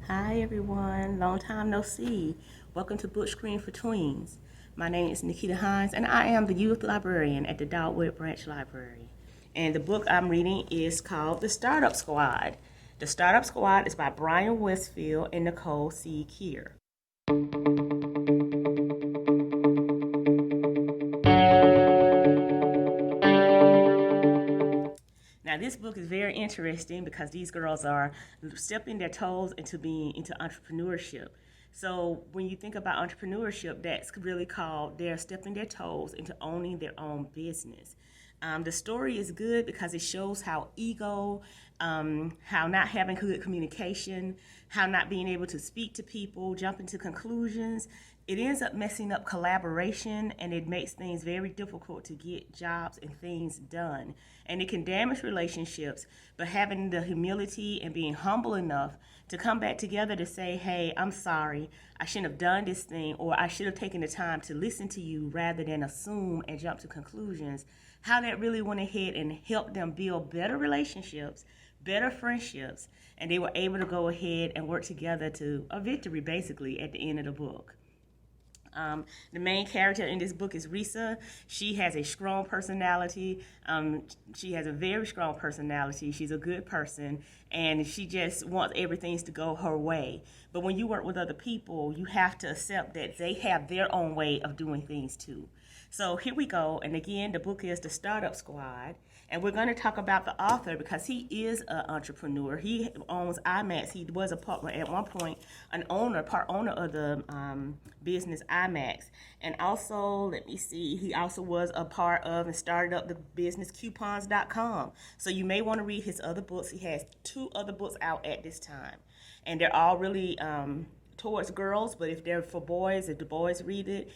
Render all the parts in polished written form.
Hi everyone, long time no see. Welcome to Book Screen for Tweens. My name is Nikita Hines and I am the youth librarian at the Dogwood Branch Library. And the book I'm reading is called The Startup Squad. The Startup Squad is by Brian Weisfeld and Nicole Kear. Now, this book is very interesting because these girls are stepping their toes into being into entrepreneurship. So when you think about entrepreneurship, that's really called they're stepping their toes into owning their own business. The story is good because it shows how ego, how not having good communication, how not being able to speak to people, jumping to conclusions, it ends up messing up collaboration and it makes things very difficult to get jobs and things done. And it can damage relationships, but having the humility and being humble enough to come back together to say, hey, I'm sorry, I shouldn't have done this thing, or I should have taken the time to listen to you rather than assume and jump to conclusions, how that really went ahead and helped them build better relationships, better friendships, and they were able to go ahead and work together to a victory basically at the end of the book. The main character in this book is Risa. She has a strong personality. She has a very strong personality. She's a good person, and she just wants everything to go her way. But when you work with other people, you have to accept that they have their own way of doing things too. So here we go. And again, the book is The Startup Squad. And we're going to talk about the author because he is an entrepreneur. He owns IMAX. He was a partner at one point, part owner of the business IMAX. And also, let me see, he also was a part of and started up the business coupons.com. So you may want to read his other books. He has 2 other books out at this time. And they're all really towards girls, but if they're for boys, if the boys read it,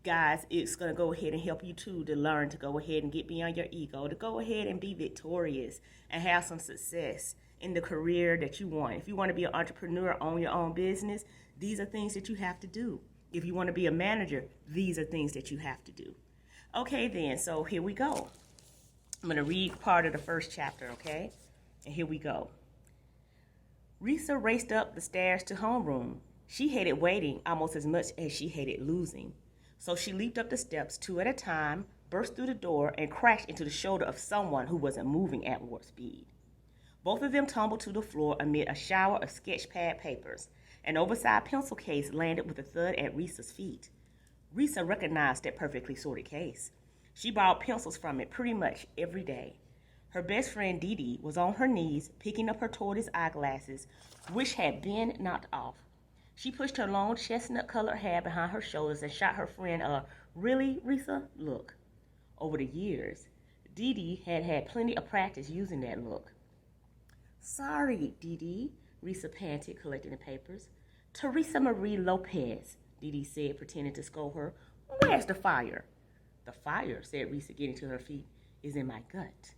guys, it's going to go ahead and help you too to learn to go ahead and get beyond your ego, to go ahead and be victorious and have some success in the career that you want. If you want to be an entrepreneur, own your own business, these are things that you have to do. If you want to be a manager, these are things that you have to do. Okay, then, so here we go. I'm going to read part of the first chapter, okay? And here we go. Risa raced up the stairs to homeroom. She hated waiting almost as much as she hated losing. So she leaped up the steps 2 at a time, burst through the door, and crashed into the shoulder of someone who wasn't moving at warp speed. Both of them tumbled to the floor amid a shower of sketch pad papers. An oversized pencil case landed with a thud at Risa's feet. Risa recognized that perfectly sorted case. She borrowed pencils from it pretty much every day. Her best friend Dee Dee was on her knees picking up her tortoise eyeglasses, which had been knocked off. She pushed her long chestnut-colored hair behind her shoulders and shot her friend a "Really, Risa?" look. Over the years, Dee Dee had had plenty of practice using that look. "Sorry, Dee Dee," Risa panted, collecting the papers. "Teresa Marie Lopez," Dee Dee said, pretending to scold her. "Where's the fire?" "The fire," said Risa, getting to her feet, "is in my gut."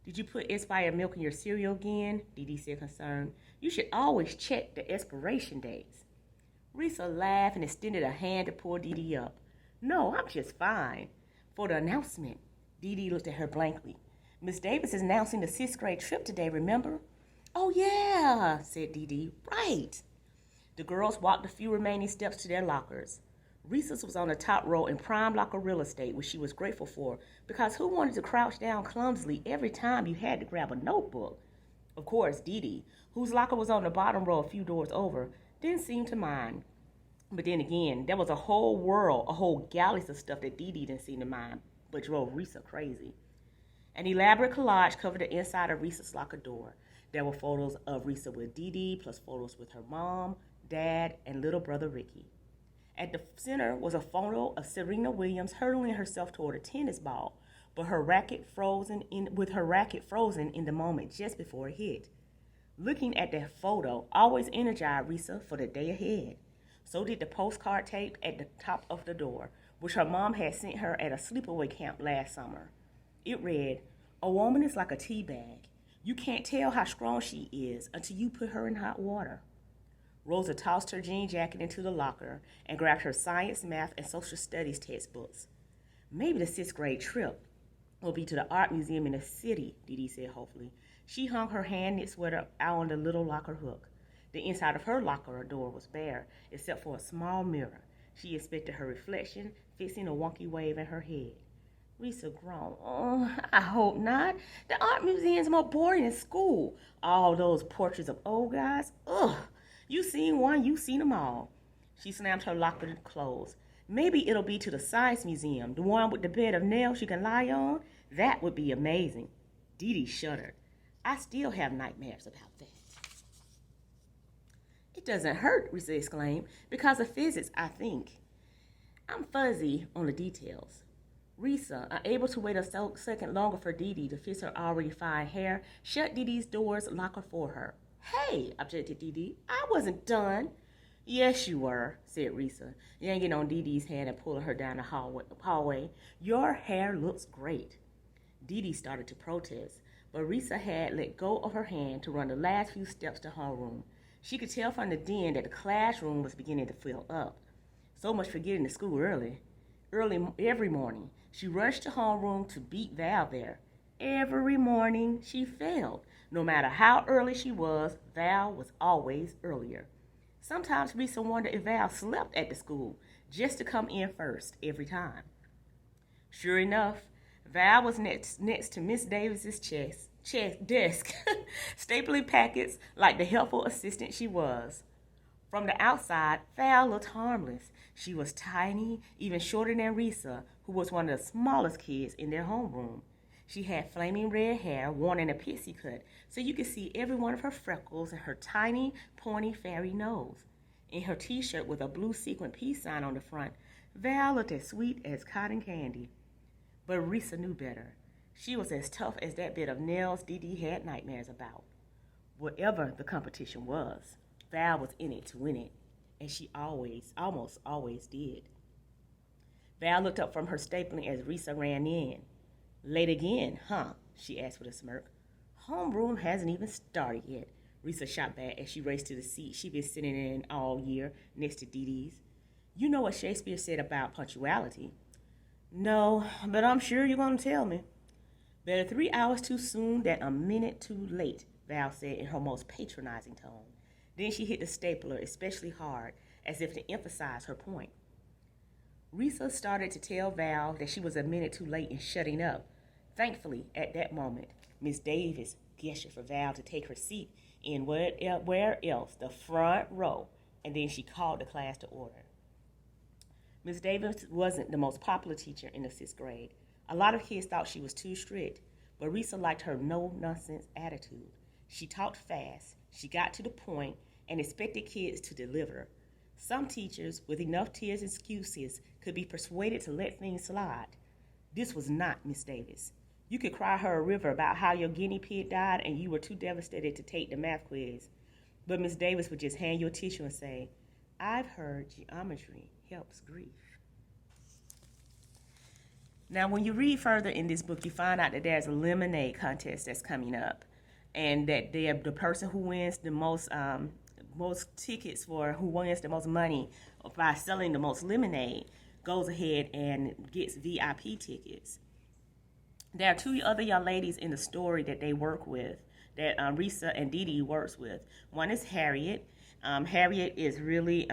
"Did you put expired milk in your cereal again?" Dee Dee said, concerned. "You should always check the expiration dates." Risa laughed and extended a hand to pull Dee Dee up. "No, I'm just fine." "For the announcement." Dee Dee looked at her blankly. "Miss Davis is announcing the 6th grade trip today, remember?" "Oh, yeah," said Dee Dee. "Right." The girls walked the few remaining steps to their lockers. Risa's was on the top row in prime locker real estate, which she was grateful for, because who wanted to crouch down clumsily every time you had to grab a notebook? Of course, Dee Dee, whose locker was on the bottom row a few doors over, didn't seem to mind. But then again, there was a whole world, a whole galaxy of stuff that Dee Dee didn't seem to mind, but drove Risa crazy. An elaborate collage covered the inside of Risa's locker door. There were photos of Risa with Dee Dee, plus photos with her mom, dad, and little brother Ricky. At the center was a photo of Serena Williams hurtling herself toward a tennis ball, but her racket frozen in the moment just before it hit. Looking at that photo always energized Risa for the day ahead. So did the postcard tape at the top of the door, which her mom had sent her at a sleepaway camp last summer. It read, "A woman is like a tea bag. You can't tell how strong she is until you put her in hot water." Rosa tossed her jean jacket into the locker and grabbed her science, math, and social studies textbooks. "Maybe the 6th grade trip will be to the art museum in the city," Dee Dee said hopefully. She hung her hand-knit sweater out on the little locker hook. The inside of her locker door was bare, except for a small mirror. She inspected her reflection, fixing a wonky wave in her head. Risa groaned. Oh, I hope not. The art museum's more boring than school. All those portraits of old guys. Ugh. You seen one, you seen them all. She slammed her locker closed. Maybe it'll be to the science museum, the one with the bed of nails you can lie on. That would be amazing. Dee Dee shuddered. I still have nightmares about that. It doesn't hurt, Risa exclaimed, because of physics, I think. I'm fuzzy on the details. Risa, unable to wait a second longer for Dee Dee to fix her already fine hair, shut Dee Dee's door's locker for her. Hey, objected Dee Dee, I wasn't done. Yes, you were, said Risa, yanking on Dee Dee's hand and pulling her down the hallway. Your hair looks great. Dee Dee started to protest, but Risa had let go of her hand to run the last few steps to homeroom. She could tell from the den that the classroom was beginning to fill up. So much for getting to school early. Every morning, she rushed to homeroom to beat Val there. Every morning, she failed. No matter how early she was, Val was always earlier. Sometimes Risa wondered if Val slept at the school just to come in first every time. Sure enough, Val was next to Miss Davis's desk, stapling packets like the helpful assistant she was. From the outside, Val looked harmless. She was tiny, even shorter than Risa, who was one of the smallest kids in their homeroom. She had flaming red hair worn in a pixie cut, so you could see every one of her freckles and her tiny, pointy, fairy nose. In her t-shirt with a blue sequin peace sign on the front, Val looked as sweet as cotton candy. But Risa knew better. She was as tough as that bit of nails Dee Dee had nightmares about. Whatever the competition was, Val was in it to win it, and she almost always did. Val looked up from her stapling as Risa ran in. Late again, huh? She asked with a smirk. Homeroom hasn't even started yet, Risa shot back as she raced to the seat she'd been sitting in all year next to Dee Dee's. You know what Shakespeare said about punctuality. No, but I'm sure you're going to tell me. Better 3 hours too soon than a minute too late, Val said in her most patronizing tone. Then she hit the stapler especially hard, as if to emphasize her point. Risa started to tell Val that she was a minute too late in shutting up. Thankfully, at that moment, Miss Davis gestured for Val to take her seat in where else, the front row, and then she called the class to order. Miss Davis wasn't the most popular teacher in the 6th grade. A lot of kids thought she was too strict, but Risa liked her no-nonsense attitude. She talked fast, she got to the point, and expected kids to deliver. Some teachers, with enough tears and excuses, could be persuaded to let things slide. This was not Miss Davis. You could cry her a river about how your guinea pig died and you were too devastated to take the math quiz. But Miss Davis would just hand you a tissue and say, I've heard geometry helps grief. Now, when you read further in this book, you find out that there's a lemonade contest that's coming up, and that the person who wins the most tickets for who wins the most money by selling the most lemonade goes ahead and gets VIP tickets. There are 2 other young ladies in the story that they work with, that Risa and Dee Dee works with. One is Harriet. Harriet is really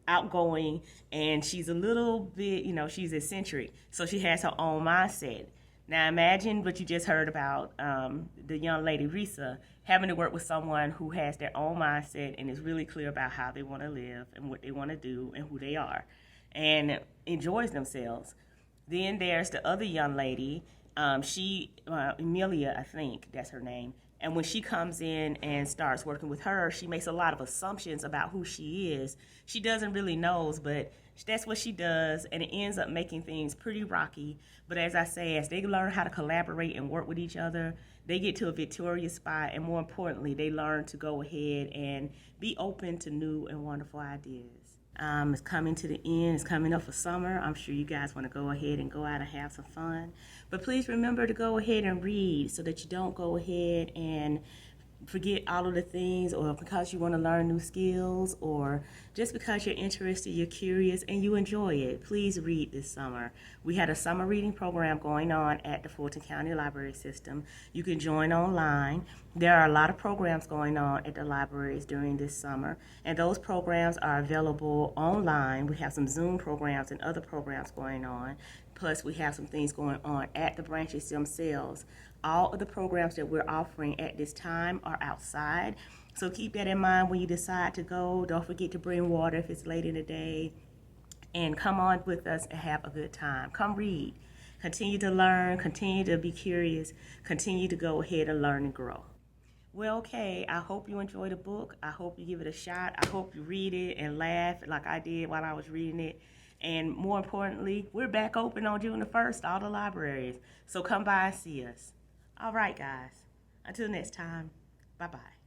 outgoing, and she's a little bit, she's eccentric, so she has her own mindset. Now imagine what you just heard about the young lady Risa having to work with someone who has their own mindset and is really clear about how they want to live and what they want to do and who they are, and enjoys themselves. Then there's the other young lady, Amelia, I think that's her name. And when she comes in and starts working with her, she makes a lot of assumptions about who she is. She doesn't really know, but that's what she does, and it ends up making things pretty rocky. But as I say, as they learn how to collaborate and work with each other, they get to a victorious spot, and more importantly, they learn to go ahead and be open to new and wonderful ideas. It's coming to the end. It's coming up for summer. I'm sure you guys want to go ahead and go out and have some fun. But please remember to go ahead and read so that you don't go ahead and forget all of the things, or because you want to learn new skills, or just because you're interested, you're curious, and you enjoy it, please read this summer. We had a summer reading program going on at the Fulton County Library System. You can join online. There are a lot of programs going on at the libraries during this summer, and those programs are available online. We have some Zoom programs and other programs going on. Plus, we have some things going on at the branches themselves. All of the programs that we're offering at this time are outside. So keep that in mind when you decide to go. Don't forget to bring water if it's late in the day. And come on with us and have a good time. Come read. Continue to learn. Continue to be curious. Continue to go ahead and learn and grow. Well, okay, I hope you enjoy the book. I hope you give it a shot. I hope you read it and laugh like I did while I was reading it. And more importantly, we're back open on June the 1st, all the libraries. So come by and see us. All right, guys. Until next time, bye-bye.